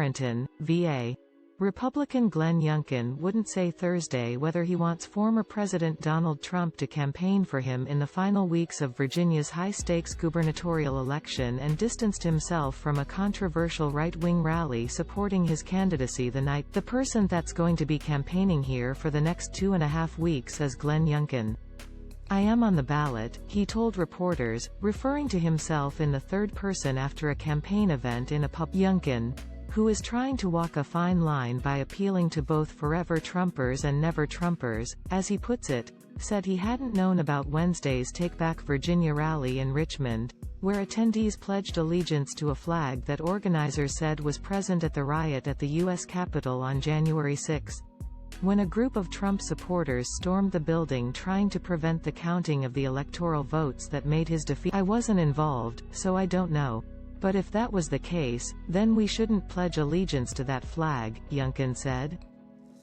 Warrenton, VA. Republican Glenn Youngkin wouldn't say Thursday whether he wants former President Donald Trump to campaign for him in the final weeks of Virginia's high-stakes gubernatorial election and distanced himself from a controversial right-wing rally supporting his candidacy the night. The person that's going to be campaigning here for the next 2.5 weeks is Glenn Youngkin. I am on the ballot, he told reporters, referring to himself in the third person after a campaign event in a pub. Youngkin, who is trying to walk a fine line by appealing to both forever Trumpers and never Trumpers, as he puts it, said he hadn't known about Wednesday's Take Back Virginia rally in Richmond, where attendees pledged allegiance to a flag that organizers said was present at the riot at the U.S. Capitol on January 6. When a group of Trump supporters stormed the building trying to prevent the counting of the electoral votes that made his defeat. I wasn't involved, so I don't know. But if that was the case, then we shouldn't pledge allegiance to that flag, Youngkin said.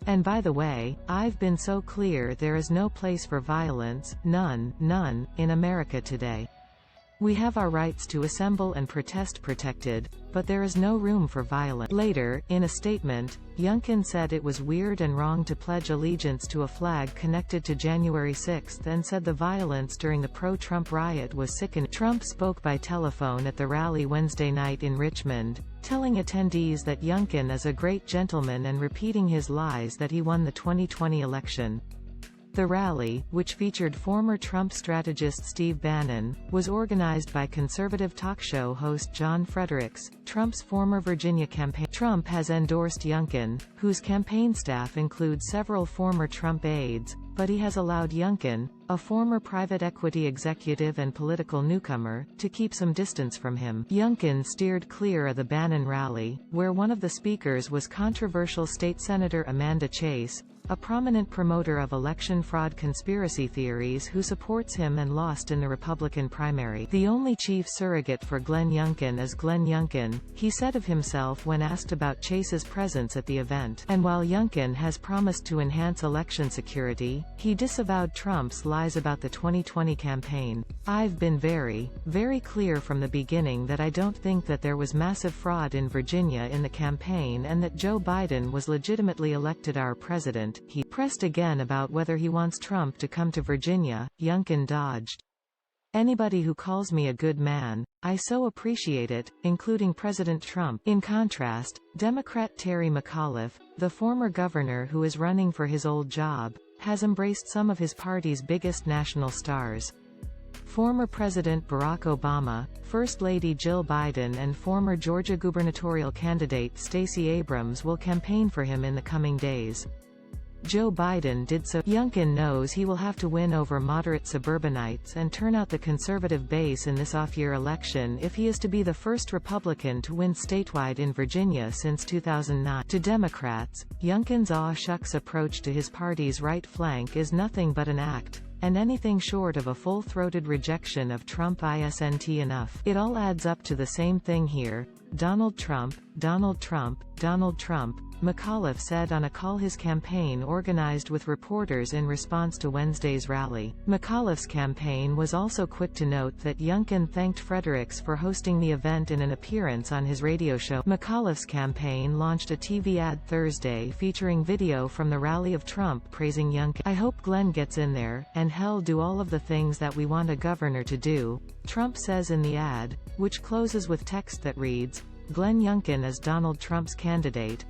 And by the way, I've been so clear there is no place for violence, none, in America today. We have our rights to assemble and protest protected, but there is no room for violence. Later, in a statement, Youngkin said it was weird and wrong to pledge allegiance to a flag connected to January 6 and said the violence during the pro-Trump riot was sickening. Trump spoke by telephone at the rally Wednesday night in Richmond, telling attendees that Youngkin is a great gentleman and repeating his lies that he won the 2020 election. The rally, which featured former Trump strategist Steve Bannon, was organized by conservative talk show host John Fredericks, Trump's former Virginia campaign. Trump has endorsed Youngkin, whose campaign staff includes several former Trump aides, but he has allowed Youngkin, a former private equity executive and political newcomer, to keep some distance from him. Youngkin steered clear of the Bannon rally, where one of the speakers was controversial state senator Amanda Chase, a prominent promoter of election fraud conspiracy theories who supports him and lost in the Republican primary. The only chief surrogate for Glenn Youngkin is Glenn Youngkin, he said of himself when asked about Chase's presence at the event. And while Youngkin has promised to enhance election security, he disavowed Trump's lies about the 2020 campaign. I've been very clear from the beginning that I don't think that there was massive fraud in Virginia in the campaign and that Joe Biden was legitimately elected our president. He pressed again about whether he wants Trump to come to Virginia. Youngkin dodged. Anybody who calls me a good man, I so appreciate it, including President Trump. In contrast, Democrat Terry McAuliffe, the former governor who is running for his old job, has embraced some of his party's biggest national stars. Former President Barack Obama, First Lady Jill Biden and former Georgia gubernatorial candidate Stacey Abrams will campaign for him in the coming days. Joe Biden did so. Youngkin knows he will have to win over moderate suburbanites and turn out the conservative base in this off-year election if he is to be the first Republican to win statewide in Virginia since 2009. To Democrats, Youngkin's aw shucks approach to his party's right flank is nothing but an act, and anything short of a full-throated rejection of Trump isn't enough. It all adds up to the same thing here. Donald Trump, Donald Trump, Donald Trump, McAuliffe said on a call his campaign organized with reporters in response to Wednesday's rally. McAuliffe's campaign was also quick to note that Youngkin thanked Fredericks for hosting the event in an appearance on his radio show. McAuliffe's campaign launched a TV ad Thursday featuring video from the rally of Trump praising Youngkin. I hope Glenn gets in there, and hell do all of the things that we want a governor to do, Trump says in the ad, which closes with text that reads, Glenn Youngkin is Donald Trump's candidate.